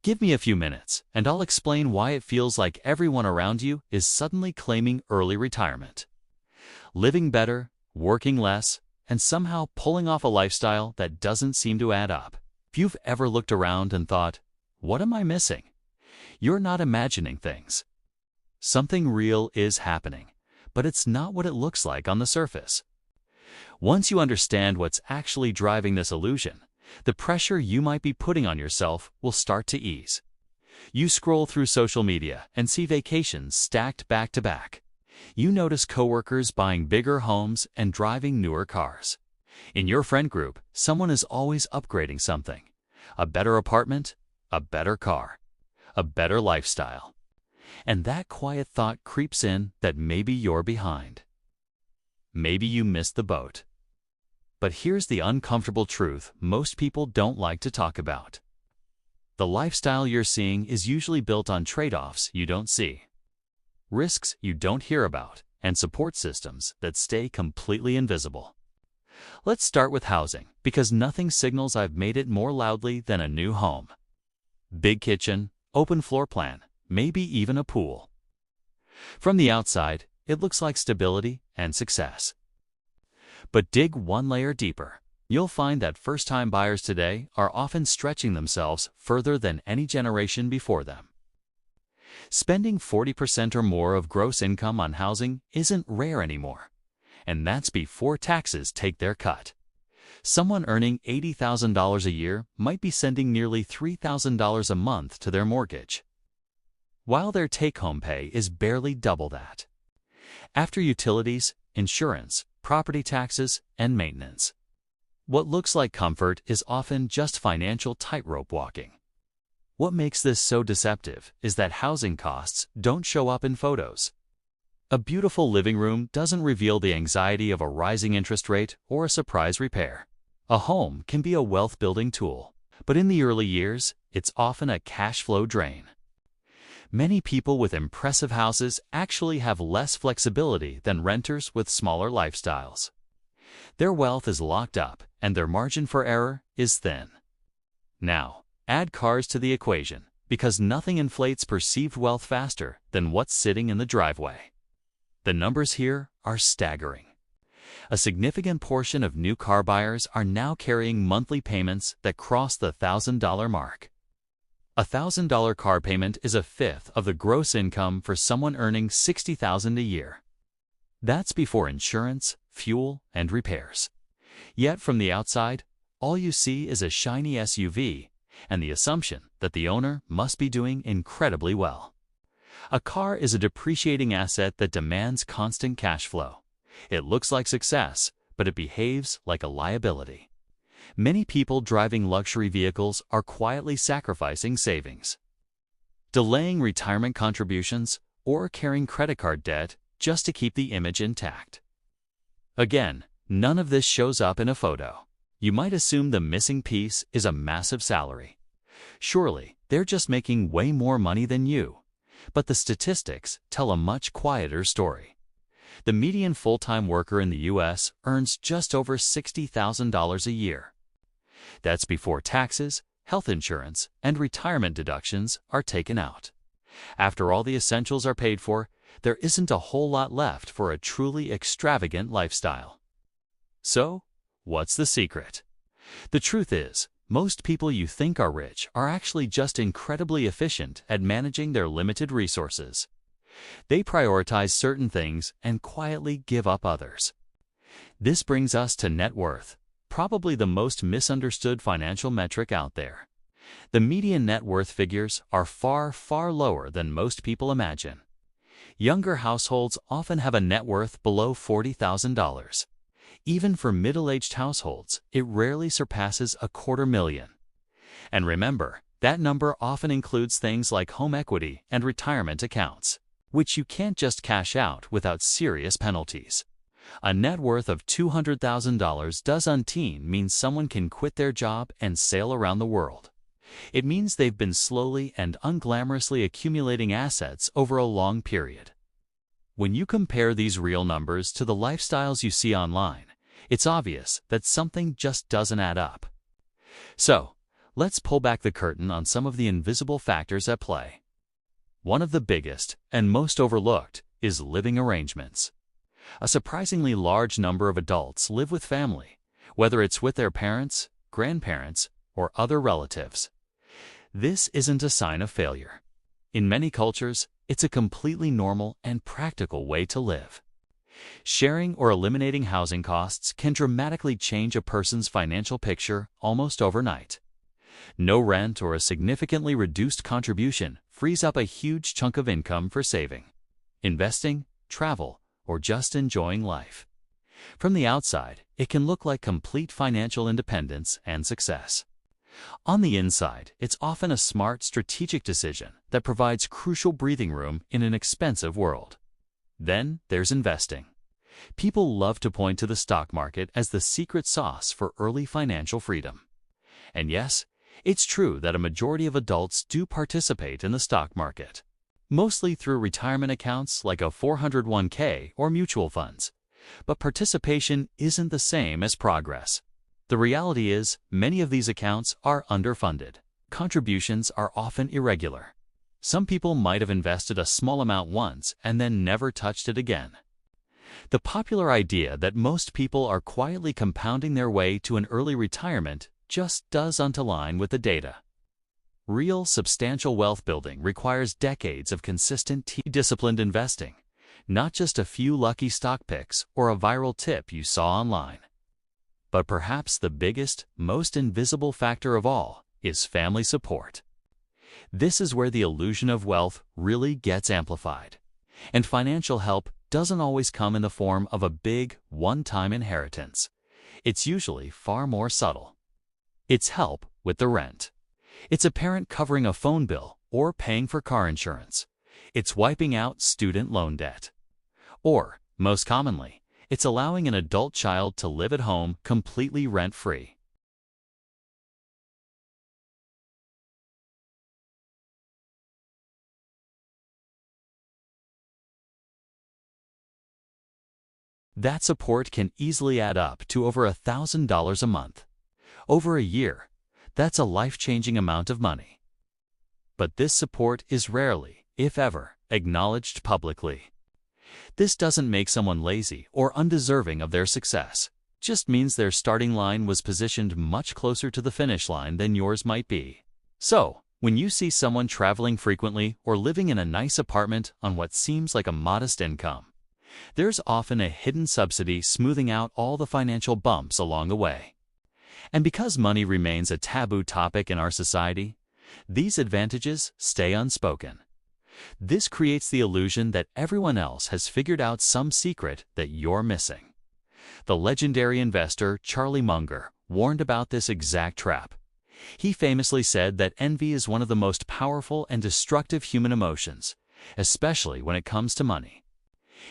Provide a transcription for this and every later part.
Give me a few minutes, and I'll explain why it feels like everyone around you is suddenly claiming early retirement. Living better, working less, and somehow pulling off a lifestyle that doesn't seem to add up. If you've ever looked around and thought, "What am I missing?" You're not imagining things. Something real is happening, but it's not what it looks like on the surface. Once you understand what's actually driving this illusion, the pressure you might be putting on yourself will start to ease. You scroll through social media and see vacations stacked back to back. You notice coworkers buying bigger homes and driving newer cars. In your friend group, someone is always upgrading something: a better apartment, a better car, a better lifestyle. And that quiet thought creeps in that maybe you're behind. Maybe you missed the boat. But here's the uncomfortable truth most people don't like to talk about. The lifestyle you're seeing is usually built on trade-offs you don't see, risks you don't hear about, and support systems that stay completely invisible. Let's start with housing, because nothing signals I've made it more loudly than a new home. Big kitchen, open floor plan, maybe even a pool. From the outside, it looks like stability and success. But dig one layer deeper. You'll find that first-time buyers today are often stretching themselves further than any generation before them. Spending 40% or more of gross income on housing isn't rare anymore, and that's before taxes take their cut. Someone earning $80,000 a year might be sending nearly $3,000 a month to their mortgage, while their take-home pay is barely double that. After utilities, insurance, property taxes, and maintenance, what looks like comfort is often just financial tightrope walking. What makes this so deceptive is that housing costs don't show up in photos. A beautiful living room doesn't reveal the anxiety of a rising interest rate or a surprise repair. A home can be a wealth-building tool, but in the early years, it's often a cash flow drain. Many people with impressive houses actually have less flexibility than renters with smaller lifestyles. Their wealth is locked up, and their margin for error is thin. Now, add cars to the equation, because nothing inflates perceived wealth faster than what's sitting in the driveway. The numbers here are staggering. A significant portion of new car buyers are now carrying monthly payments that cross the $1,000 mark. A $1,000 car payment is a fifth of the gross income for someone earning $60,000 a year. That's before insurance, fuel, and repairs. Yet from the outside, all you see is a shiny SUV and the assumption that the owner must be doing incredibly well. A car is a depreciating asset that demands constant cash flow. It looks like success, but it behaves like a liability. Many people driving luxury vehicles are quietly sacrificing savings, delaying retirement contributions, or carrying credit card debt just to keep the image intact. Again, none of this shows up in a photo. You might assume the missing piece is a massive salary. Surely, they're just making way more money than you. But the statistics tell a much quieter story. The median full-time worker in the U.S. earns just over $60,000 a year. That's before taxes, health insurance, and retirement deductions are taken out. After all the essentials are paid for, there isn't a whole lot left for a truly extravagant lifestyle. So, what's the secret? The truth is, most people you think are rich are actually just incredibly efficient at managing their limited resources. They prioritize certain things and quietly give up others. This brings us to net worth, probably the most misunderstood financial metric out there. The median net worth figures are far, far lower than most people imagine. Younger households often have a net worth below $40,000. Even for middle-aged households, it rarely surpasses $250,000. And remember, that number often includes things like home equity and retirement accounts, which you can't just cash out without serious penalties. A net worth of $200,000 doesn't mean someone can quit their job and sail around the world. It means they've been slowly and unglamorously accumulating assets over a long period. When you compare these real numbers to the lifestyles you see online, it's obvious that something just doesn't add up. So, Let's pull back the curtain on some of the invisible factors at play. One of the biggest and most overlooked is living arrangements. A surprisingly large number of adults live with family, whether it's with their parents, grandparents, or other relatives. This isn't a sign of failure. In many cultures, it's a completely normal and practical way to live. Sharing or eliminating housing costs can dramatically change a person's financial picture almost overnight. No rent or a significantly reduced contribution frees up a huge chunk of income for saving, investing, travel, or just enjoying life. From the outside, it can look like complete financial independence and success. On the inside, it's often a smart, strategic decision that provides crucial breathing room in an expensive world. Then there's investing. People love to point to the stock market as the secret sauce for early financial freedom. And yes, it's true that a majority of adults do participate in the stock market, mostly through retirement accounts like a 401k or mutual funds. But participation isn't the same as progress. The reality is, many of these accounts are underfunded. Contributions are often irregular. Some people might have invested a small amount once and then never touched it again. The popular idea that most people are quietly compounding their way to an early retirement just doesn't align with the data. Real, substantial wealth building requires decades of consistent, disciplined investing, not just a few lucky stock picks or a viral tip you saw online. But perhaps the biggest, most invisible factor of all is family support. This is where the illusion of wealth really gets amplified. And financial help doesn't always come in the form of a big, one-time inheritance. It's usually far more subtle. It's help with the rent. It's a parent covering a phone bill or paying for car insurance. It's wiping out student loan debt. Or, most commonly, it's allowing an adult child to live at home completely rent-free. That support can easily add up to over $1,000 a month. Over a year, that's a life-changing amount of money. But this support is rarely, if ever, acknowledged publicly. This doesn't make someone lazy or undeserving of their success. Just means their starting line was positioned much closer to the finish line than yours might be. So, when you see someone traveling frequently or living in a nice apartment on what seems like a modest income, there's often a hidden subsidy smoothing out all the financial bumps along the way. And because money remains a taboo topic in our society, these advantages stay unspoken. This creates the illusion that everyone else has figured out some secret that you're missing. The legendary investor Charlie Munger warned about this exact trap. He famously said that envy is one of the most powerful and destructive human emotions, especially when it comes to money.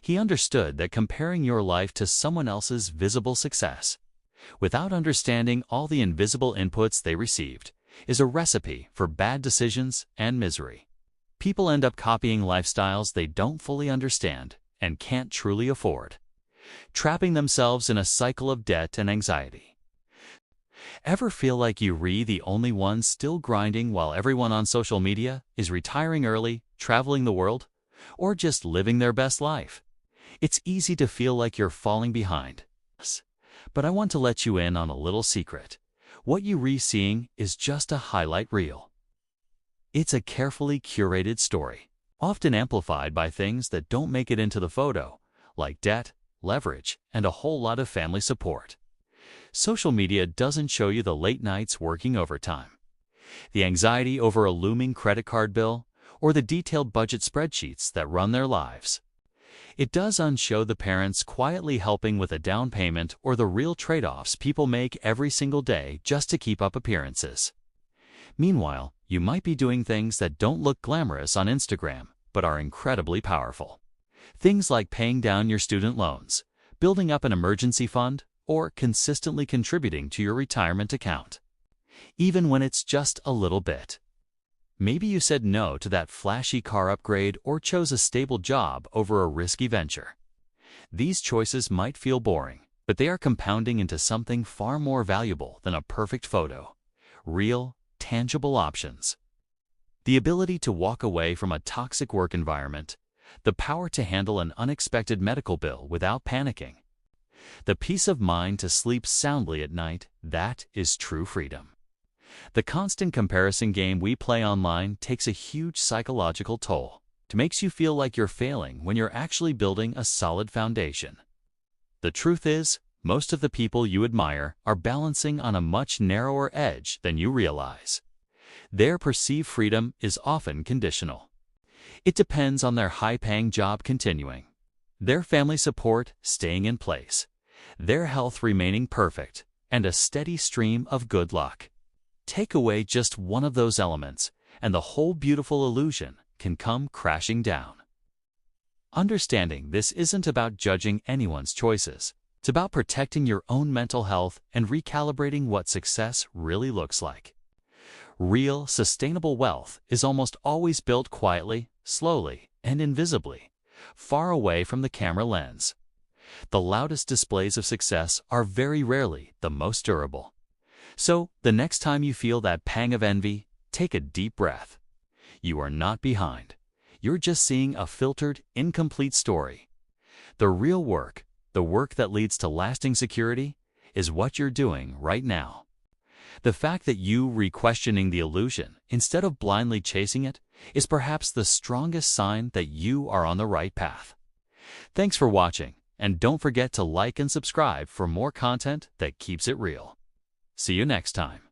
He understood that comparing your life to someone else's visible success, without understanding all the invisible inputs they received, is a recipe for bad decisions and misery. People end up copying lifestyles they don't fully understand and can't truly afford, trapping themselves in a cycle of debt and anxiety. Ever feel like you're the only one still grinding while everyone on social media is retiring early, traveling the world, or just living their best life? It's easy to feel like you're falling behind. But I want to let you in on a little secret. What you're seeing is just a highlight reel. It's a carefully curated story, often amplified by things that don't make it into the photo, like debt, leverage, and a whole lot of family support. Social media doesn't show you the late nights working overtime, the anxiety over a looming credit card bill, or the detailed budget spreadsheets that run their lives. It doesn't show the parents quietly helping with a down payment or the real trade-offs people make every single day just to keep up appearances. Meanwhile, you might be doing things that don't look glamorous on Instagram, but are incredibly powerful. Things like paying down your student loans, building up an emergency fund, or consistently contributing to your retirement account, even when it's just a little bit. Maybe you said no to that flashy car upgrade or chose a stable job over a risky venture. These choices might feel boring, but they are compounding into something far more valuable than a perfect photo: real, tangible options. The ability to walk away from a toxic work environment, the power to handle an unexpected medical bill without panicking, the peace of mind to sleep soundly at night, that is true freedom. The constant comparison game we play online takes a huge psychological toll. It makes you feel like you're failing when you're actually building a solid foundation. The truth is, most of the people you admire are balancing on a much narrower edge than you realize. Their perceived freedom is often conditional. It depends on their high-paying job continuing, their family support staying in place, their health remaining perfect, and a steady stream of good luck. Take away just one of those elements, and the whole beautiful illusion can come crashing down. Understanding this isn't about judging anyone's choices. It's about protecting your own mental health and recalibrating what success really looks like. Real, sustainable wealth is almost always built quietly, slowly, and invisibly, far away from the camera lens. The loudest displays of success are very rarely the most durable. So, the next time you feel that pang of envy, take a deep breath. You are not behind. You're just seeing a filtered, incomplete story. The real work, the work that leads to lasting security, is what you're doing right now. The fact that you re-questioning the illusion instead of blindly chasing it is perhaps the strongest sign that you are on the right path. Thanks for watching, and don't forget to like and subscribe for more content that keeps it real. See you next time.